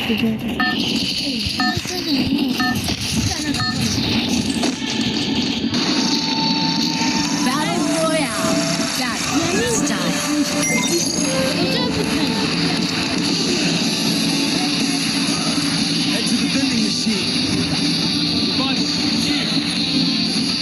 güzel. Battle Royale. That's time. Head to the vending machine. Revival, here.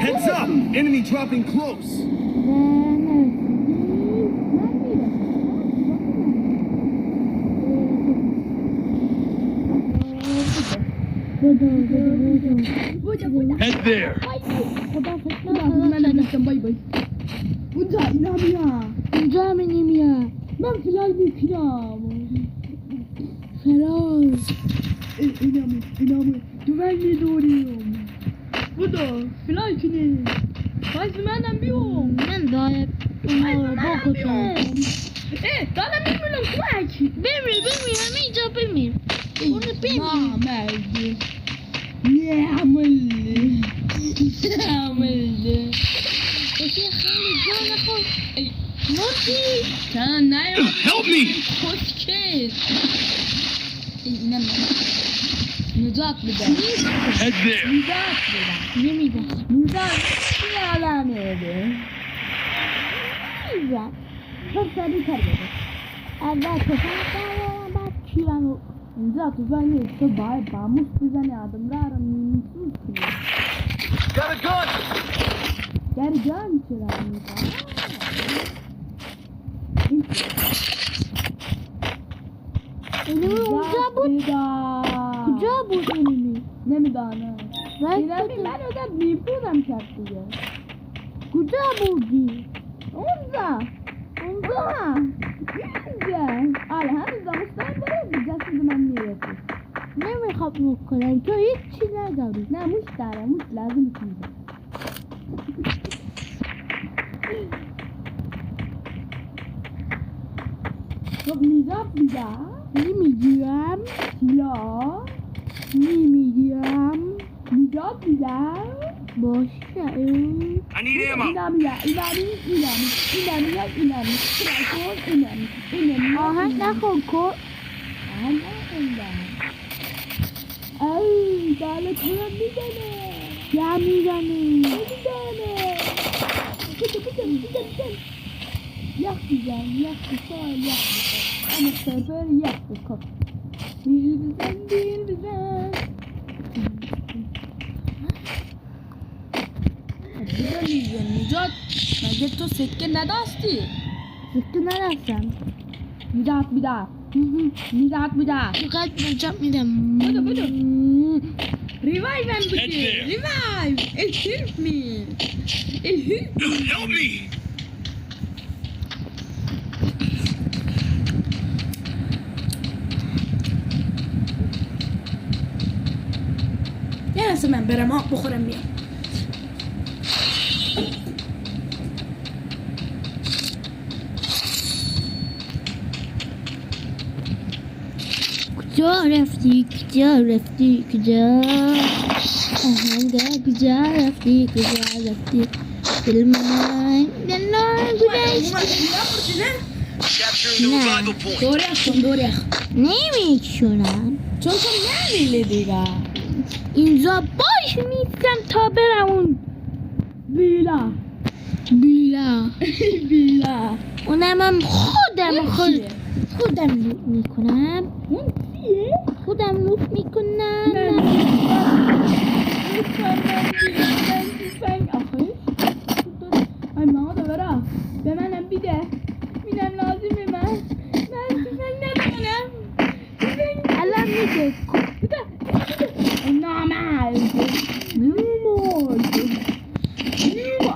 Heads up! Enemy dropping close. Head there. Bunca inan ya. Güzel benim ya. Ben Filal bir pilav. Feroz. İnamı. Güvenliğe doğruyum. Bu da Filal kini. Bazı benden bir yol. Ben daha hep bokutum. Daha bilmiyorum kulak. Bilmiyorum, iyice bilmiyorum. Onu bilmiyorum. Namerdi. Yağmurlu. Yağmurlu. Peki hani canı koy. Nasıl? Sen ne yapıyorsun? Help me! Koç kes. İnanmıyorum. Müdat bir de. Head there. Müdat bir de. Ne miydi? Müdat bir alamıyordu. Güzel. Çok sarı kardeşim. Evet, ben bak kiranı. Müdat ben de işte bağımız bize ne adımda aramıyorsunuz ki. Got a gun! Gergen kiranı. Elimi uzağa bu. Kucağa bu elimi. Ne mi daha ne? Ben Ben öyle bir program çarptı ya. kucağa buldu. Onda. Güzel. Alhamdülillah Mustafa güzel zaman ne yapıyor? Ne mi kapmak kadar? Köy hiç şeyler davranıyor. Ne muştara muş lazım ki. Çok nizap bir daha. Ne mi diyorum? Silah. Ne mi diyorum? Nizap bir daha. Boş ver. I need ammo. İnami. Trafon inami. Aha ne koku? Ay, daha koyan bir tane. Yami yami. Bir tane. Güzel. Yak güzel. Ama sefer yak bu kap. Bir güzel. Güzel yiyeceğim Mücat. Ben de to sekke ne dasti? Sıktı nereden? Mücat bir daha. Mücat. Fakat bulacağım bir de. Budu. Revive and Head there. Revive. It help me. Help me! Ya sen ben ama بخورم بیام. Kujaa rafti. Bilmem. Güneş. Capturing the revival point. Doğru. Neymiş şuna? Çok ne bilediga? İnza baş mısın taberavun? Bila. Bila. اونم خودم لوت میکنم خودم لوت میکنم Ay bana da ver ha. Benim bir de. Benim lazım hemen. Ben tüfek ne benim? الان میگه Normal.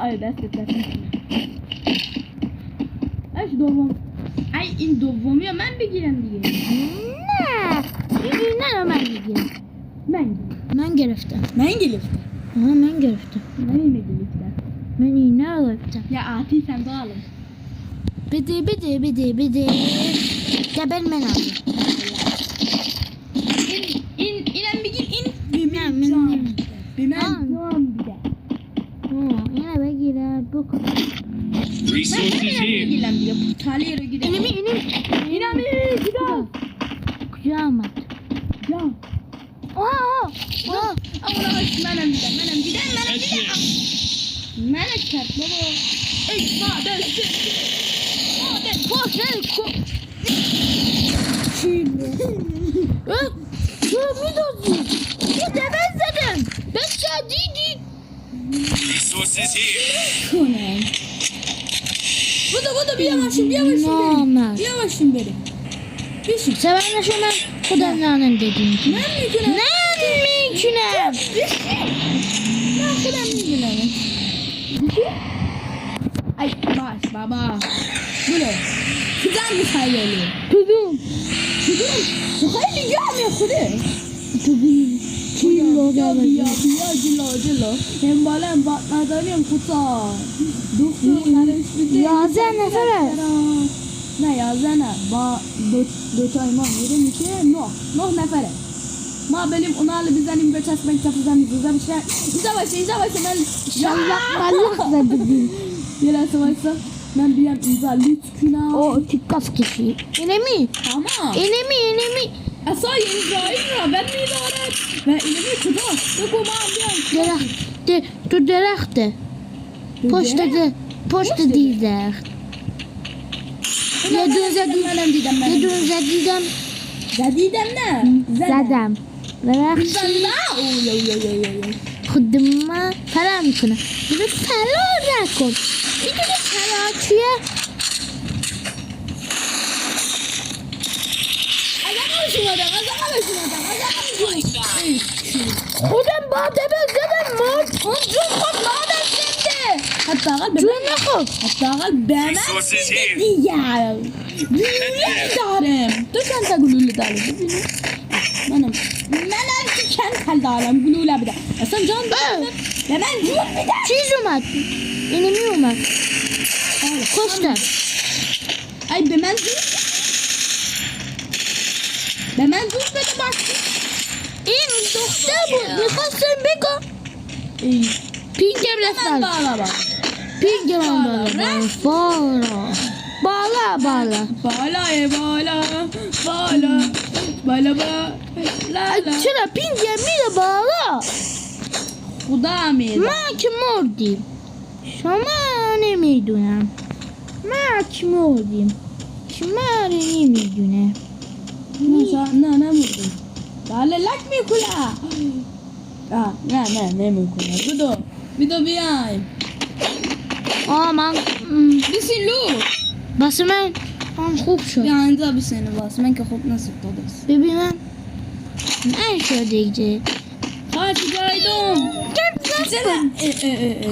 Ay dest. Ay şu doğum. Ay in doğum ya ben bir girem diye. نه رو من میگیرم من گرفتم Ben gelip. آها من گرفتم Ben yine gelip. من اینا رو گرفتم Ya Ati sen de alın. بده گبل من aldım Resources here. Gidelim diyor. Taliye gidelim. İnemi gidelim. Kucağıma. Ya. Aa. Ona bak benim gidem. Head there. Meleket baba. Ey madem. Koş hey koş. Bir de ben dedim. Ben sadiydi. Resources here. Şune. Bu da bir yavaşım beri. Normal. Bir yavaşım beri. Bir şey. Sevenle şuna kudanlarının dediğim gibi. Ne mümkün? Ne mümkün? Ay baş baba. Bu ne? Kudan mı sayılıyor? Tudum. Bu hayli gelmiyor kudu. Tudum. Cillo. Hem bala hem batmadan kuta. Yazan nefere. Ne yazana? Do çayma yerim ki no nefere. Ma benim onalı bizlerim göçesmek tapızan güzel bir şey. İza başı ben Allah dedim. Yine savaşsa ben bir imza lütfuna. O tikkas kişi. Enemi. Tamam. Enemi. Asa İsrail ben mi idaret? Ve ilmi kuda. Yok o maam Derekte. Du derekte. Poşta değil derekte. Yedin zadidem. Zadidem ne? Zadem. Derekte. Zanda. Kuduma falan kına. Bir de falan rakon. Bir de falan çiye. Odam badem mod. Ondan kod madem şimdi. Hatta gal Cüne kod. ben Resources here. diğer. Gülüyle darım. Dur sen de gülüyle darım. Benim ki kendi darım gülüyle bir de. Sen can darım. Ben gül bir de. Çiz umat. Enemi umat. Koşta. Ay ben gül bir de bak. İn doktor bu. Yıkasın beko. Pinkem Ben leftal. bağla bak. Pinkem bağla. Bağla. Bağla. Şuna pinkemi de bağla. Kuda mı? Ma kim oradayım? Şama ne miydin? Ma kim oradayım? Şama ne miydin? Ne vurdun? Dale lak mi kula? Ne mi kula? Bir de ay. Aman. Bisin lu. Basmen. An خوب شد. Yani da bir seni bas. Ben ki hop nasıl tadız. ببینم من شده Kaç gaydom.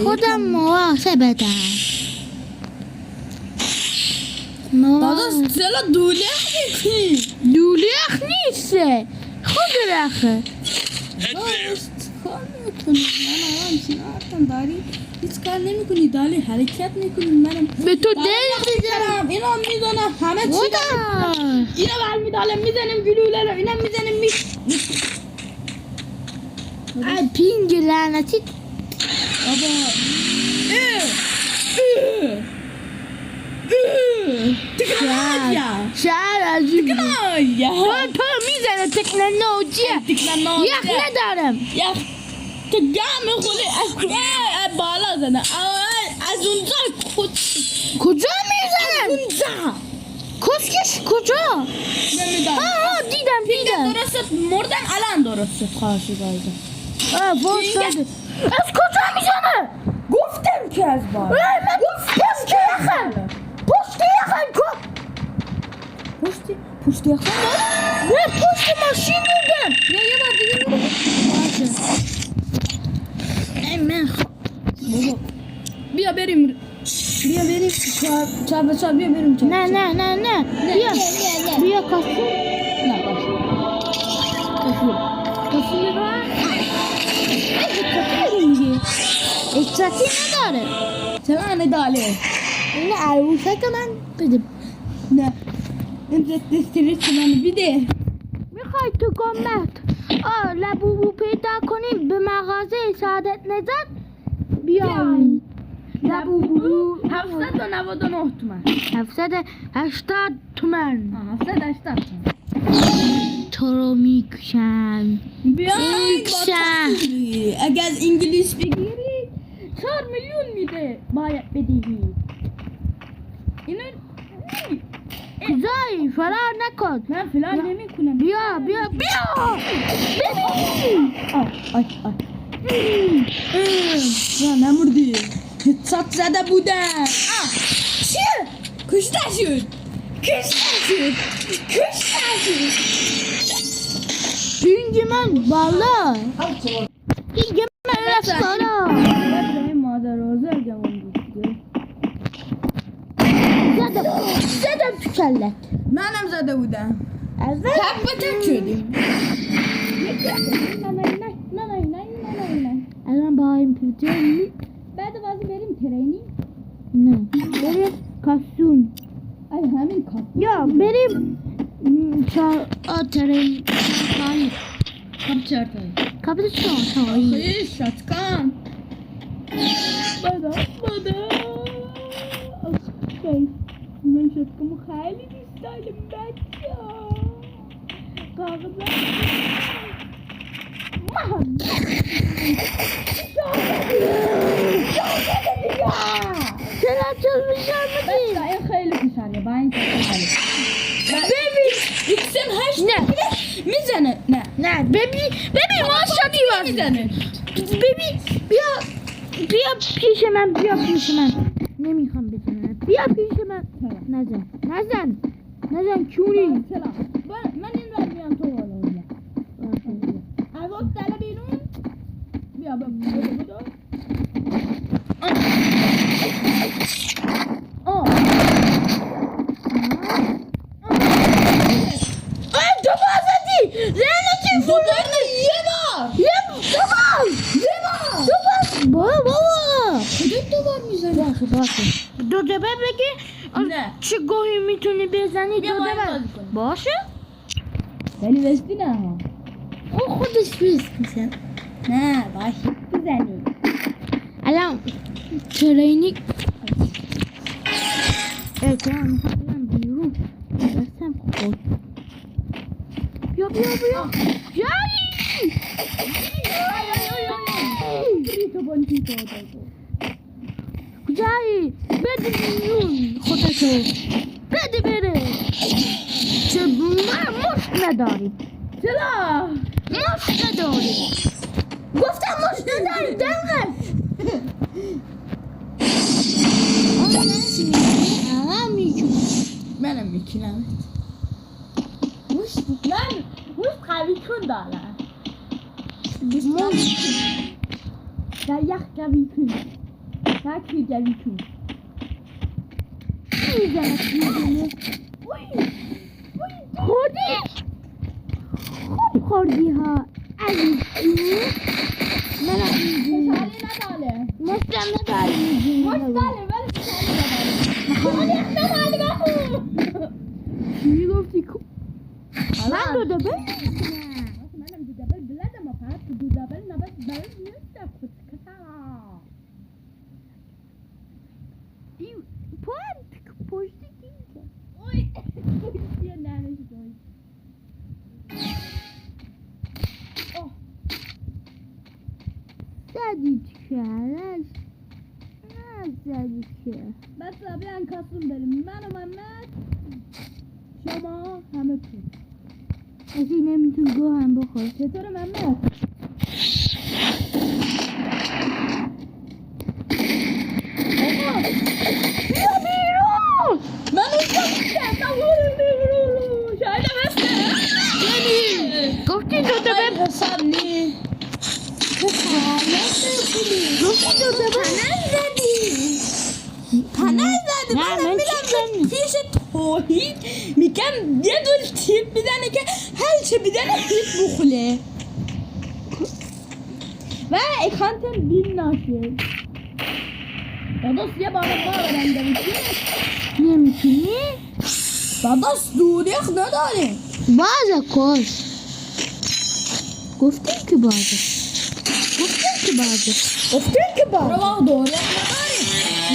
خودم مواظبتم Tadız sela dulek mi? لولیخ نیسته خود رخه Head there. Hiç kalemi kuni dali hareket mi kuni benim? به تو دل Kerem inan mizana hemen O da. Yine ver mi dalem mizenim gülüler inem mizenim mi? Ay ping laneti. Baba. Tıklanmaz ya. شهر عجیبی Tıklanmaz ya. تو میزنه تکنولوژیه Tıklanmaz یخ ندارم Ya. Tıklanma kuli. Bağla sana. Az önce کجا میزنم Kunca. کسکش کجا Ne mi ها دیدم Orası mordan alan orası karşıdaydı. باز شده از کجا میزنه Guftem Kezban. پشت یخم پشت یخم Puştu yaksan نه پشت ماشین بودم ya var dedim. من Baba. Bir haberim. Çarpı bir haberim. نه بیا بیا کاسو Ne bak. کاسو اکتراتی نداره Sen ne dali? اینه عروسک من بده Ne? Bir de. میخوای تو گمت لبوبو پیدا کنیم به مغازه سعادت نجات بیایم لبوبو 799 تومن 780 تومن 780 تومن تو رو میکشم بیاین میکشم اگر از انگلیس بگیری 4 میلیون میده باید بدهی اینو کجایی فرار نکن من فلان نمی کنم بیا آی یا نمردی حساب زده بودم چیه؟ کشته شد Çünkü ben valla. Çünkü ben öyle sonra. benim mother özel gamım gitti. Zaten tükellet. منم زده بودم Evet. تک به تک شدیم Ellen bakayım pütürlü. بعد بازی بریم ترینی Ne? Benim kostüm. ای همین کار Ya benim çarptırayım. Hayır. کام چرتایی Kapıda çarptırayım. خیلی شاتکان بدا من شاتکامو خیلی دوست دارم بچه کاغذ Sen açılmışlar mı değil? این خیلی خوشحالیه با این خیلی ببین ایکسم هشت Ne? میزنه نه Ne? Bebi maşati var. میزنه Bebi بیا پیش من نمیخوام بزنم بیا پیش من نزن کونی سلام من این ور میام تو بالا بیا عوض دل بیرون بیا بیا تو بازدی لعنتی زبرنا یه بار بابا کجا دوبار میزنی باشه دو دبه بگی نه. چه گاهی میتونی بزنی بیا دو با این دبه بازی کنیم. باشه ولی وستی نه ها اون خودش ریسک میشه نه باشه بزنی الان ترینی اکرام میخوام بیرون دستم خود بیا جایی کجایی بده بیرون خودتو بده بره چه من مشت نداری چرا مشت نداری گفتم مشت نداری دمغش منم میکنم من قوی کن دارم در یخ قوی کن تکی قوی کن خوردی خوب خوردی ها عزیز منم خوشحالی نداره مشتم نداری خوش داره ولی خوشحالی نداره چی گفتی من دو دبه منم دو دبل بلدم فقط دو دبل نبست برای نیستم خود کتا پشتی که اوی پشتی نهش داری زدی چهرش زدی که بس بیان کاسون بریم من و محمد شما همه تو کسی نمیتون گو هم بخور چطور محمد بیا بیرون من اونجا شاید بسته گفتی دو دبه حساب نی گفتی دو دبه پنل زده نه، منم من میرم پیش توحید میگم یه دور تیپ میزنه که هر چه میزنه تیپ بخوله و اکانتم بین ناشه داداش یه بار ما برنده میکنه نمیتونی داداش دوریخ نداره بازه کش گفتیم که بازه گفتیم که بار روا دوریخ نداره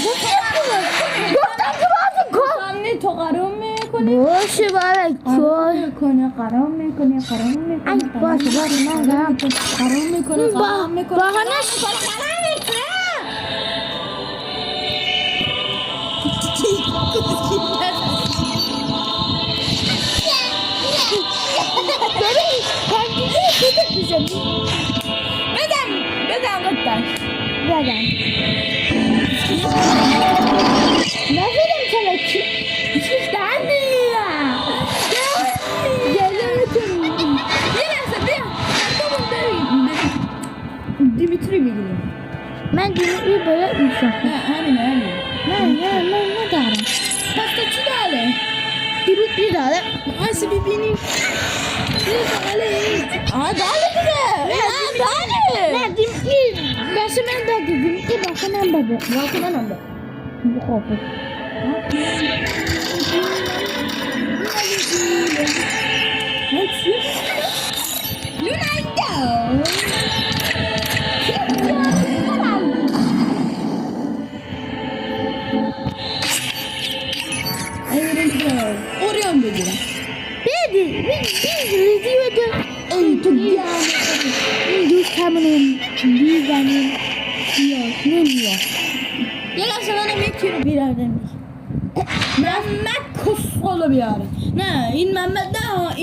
باشه برای کل میکنه قرار میکنه ای باشه من دارم قرار میکنه باهانش ببین پنجیزه خودت میزنی بزن قطعا بدن نزدم کلکی چیستن میرم گلوتون یه لحظه بیا بابا بریم دیمیتری بگیریم من دیمیتری باید میشم نه همینه نه ندارم پس تو چی داره؟ دیمیتری دارم آیسه ببینیم داره دیگه نه دیمیتری باشه من داده دیمیتری باشه من بده باشه منم بده بخوابه Orion بگیرم بده ریزی بده ای تو گرم این دوست همونم بیزنیم بیاد نمیاد یه لحظه منم یکی رو بیارم محمد کسخالو بیاره نه این محمد نه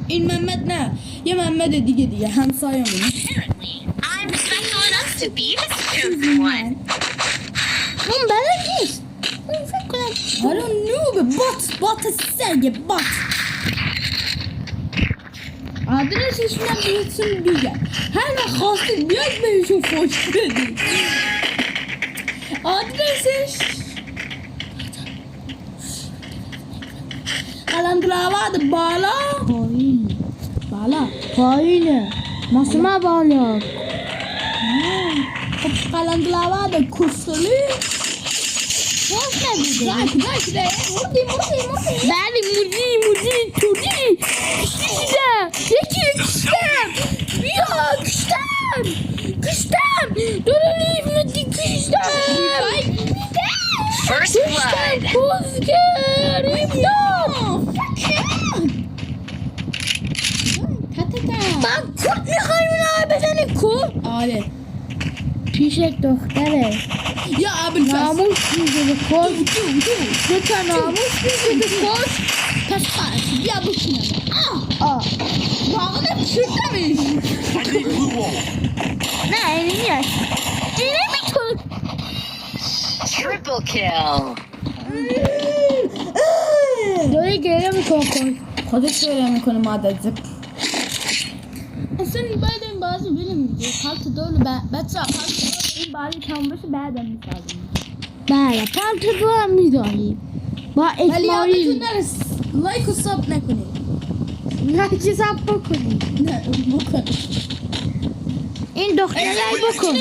این محمد نه یه محمد دیگه همسایه مونه Apparently, I'm special enough to be the chosen one. اون بلد نیست اون فکر کنم آره نوبه بات سگه بات آدرسش من بهتون بگم هر وقت خواستید بیاید بهشون فوش بدید آدرسش قلمرو بالا پایینه ماسما بالا خب قلمرو کسلی باز نبوده کجا مردی بله مودی تودی کشیدم یکی کشتم داره لیف کشتم First blood. من کود میخوایی اونها بزنی کود آره پیش دختره یا ابوالفضل ناموس میگه به کود دو تا ناموس میگه به کود پس بیا بکنم واقعا چیکارش I need blue wall. نه اینی نیست اینی میتون Triple kill. داره گریه میکن خودش گریه میکنه مادر زب اصلا باید این بازی بریم دیگه پالت دولو بچه این بازی تموم بشه بعدم میسازیم بله پالت دو هم میدانیم با ولی اکماری یادتون نرس لایک و ساب نکنید نه چی سب بکنی نه بکن این دختره بکن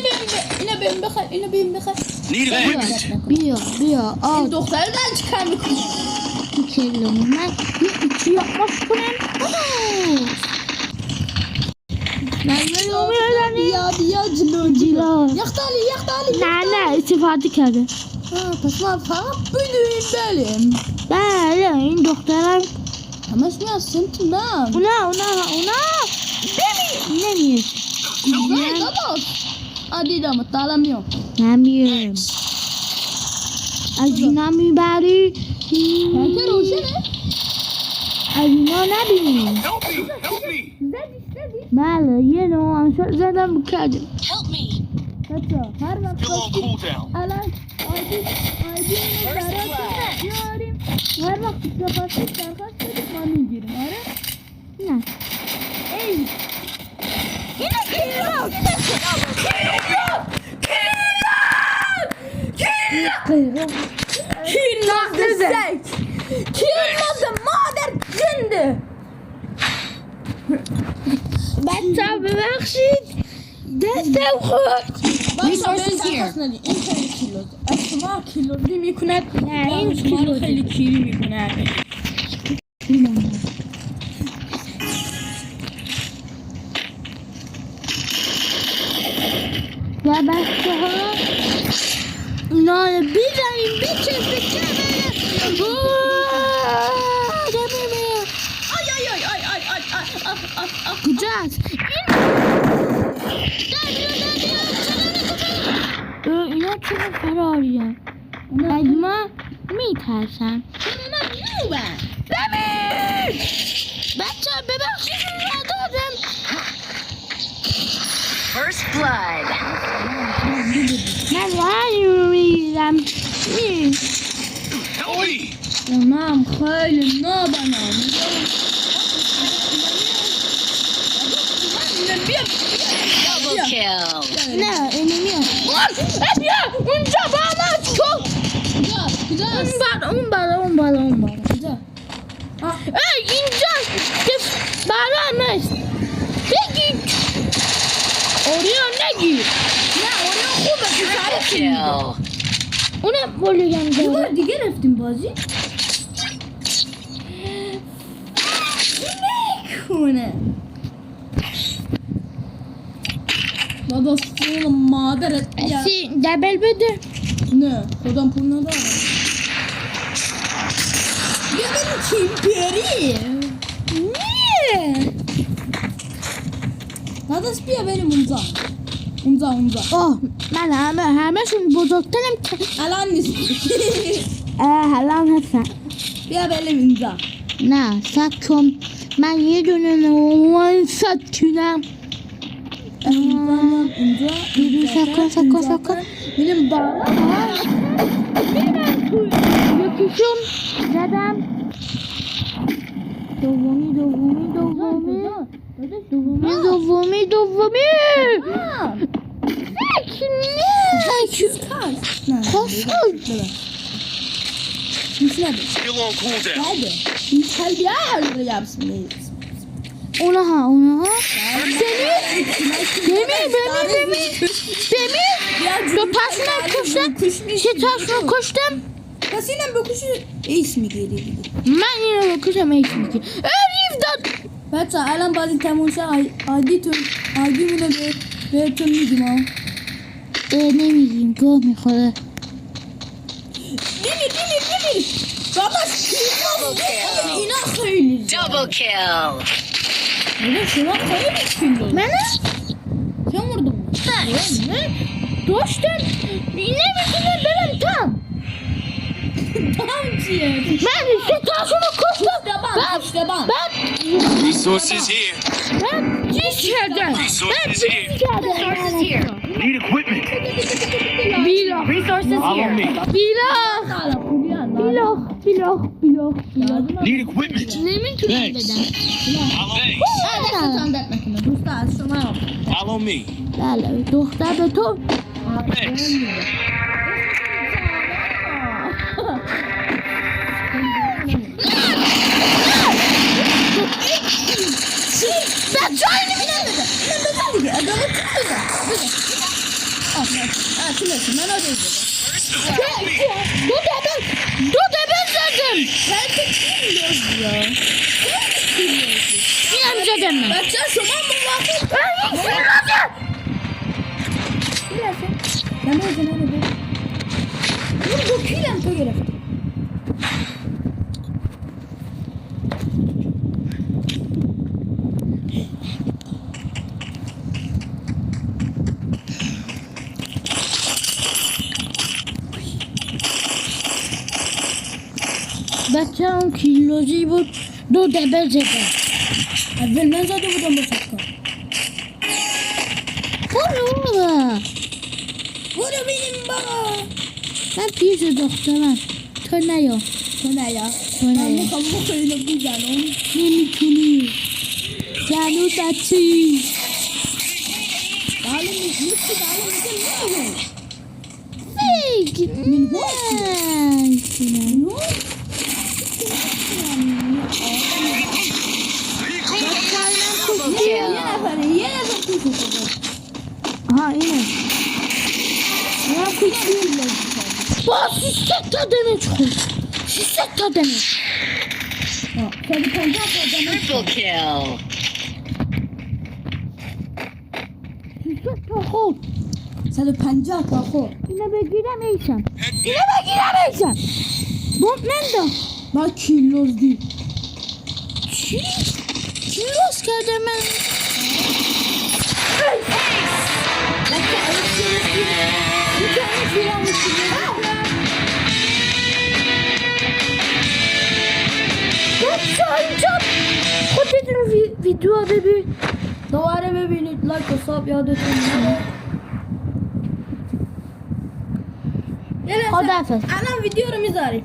اینو بیم بخواه Need equipment. بیا این آه دختره دارن چی کار میکنی کلو من چی یاقاش کنم بیا جلو یختالی نه استفاده کرده پس ما فقط بدونیم بله این دخترم همش میاد سمت من اونا ببین نمیاد نه داداش دیدم تالا میام نمیارم از اینا میبری پنکه روشنه از اینا نبینیم Help me. بله یه نوع شد زدم بکردم Help me. بچه هر وقت Still on cooldown. الان آیدی رو براتون میاریم هر وقت سفاستش درخواست بدید ما میگیریم آره؟ نه ای Kilmazı مادر جنده بچه ببخشید دستم خورد Resources here. این خیلی کیلوز شما کیلوزی میکند نه، این شما رو کیلوزه. خیلی کیری میکند و بچه ها اینا رو بزنیم بچه کجاست؟ اینا چرا فراریم؟ از ما میترسن. ببین بچه ببخشید ندادم. First blood. من رای میرم. Help me! تمام خیلی نابنام. Double kill. نه اینو میام. بیا اونجا بالا تو. کجاست؟ اون بالا. کجا؟ اینجا بالا نیست. بگید. اوریو نگیر. نه اون خوبه که Triple سر kill. اونم بولیم یه بار داره. دیگه رفتیم بازی. کنه بابا سول مادرت یا دبل بده. نه خودم پول ندارم. بیا بریم کیمپری. نه. داداش بیا بریم اونجا. من همشون بزرگترم که الان نیست. الان هستم. بیا بریم اینجا. نه سکم من یه دونه نوان سکنم. اینجا سکن میریم بالا. یکیشون زدم. دومی Still on cooldown. اونها demir دو تاشون کشتم. سه تاشون کشتم. پس اینم بکشی ایس میگیری دیگه. من اینو بکشم ایش میگی. ریف داد. بچه الان بازی تموم شد. آیدیمونو بهتون میگیم ها. نمیگیم گوه میخوره. دیمیر بابا اینا خیلی Double kill. اینا شما خیلی کیلو. من چه مردم؟ داشتم نمیتونم برم tam. tam چیه؟ من سه تاشونو کشتم. بعد Resources here. Ben düşürdüm. Resources here. Resources here. Need equipment. Bilo. Resources Follow me. here. Bilo. Need equipment. نمیتونم Thanks. بدم. Thanks. دوست از شما. Follow me. بله دختر به تو. Thanks. بچه های نمیدن بده. بزن دیگه ادامه بزن. تونستی من آده بزن. دو دبل زدم. اینم زدم من. بچه شما موافق. اون دو کیلم تو گرفتی. بچه اون کیلوزی بود. دو دبل زدم. اول من زده بودم با سکر. برو بینیم بابا. من پیش دخترم. تو نیا. من میخوام اینو بزنم. نمیتونی. جانو بچی. بله میگه فیک. Double kill. یه نفر ها اینه. من کوچیک با 300 تا دمیج خورد. 300 تا دمیج. Triple kill. 300 تا خورد. 150 تا خورد. اینو بگیرم ایشم. بوم ننداخت. با کیلوز دی. چی؟ Los kerde من خودتون ویدیو ببین دوباره ببینید لایک و ساب یادتون نره. خداحافظ. الان ویدیو رو میذاریم.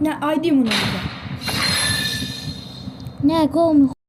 نه آیدیمون رو میذاریم. نه گم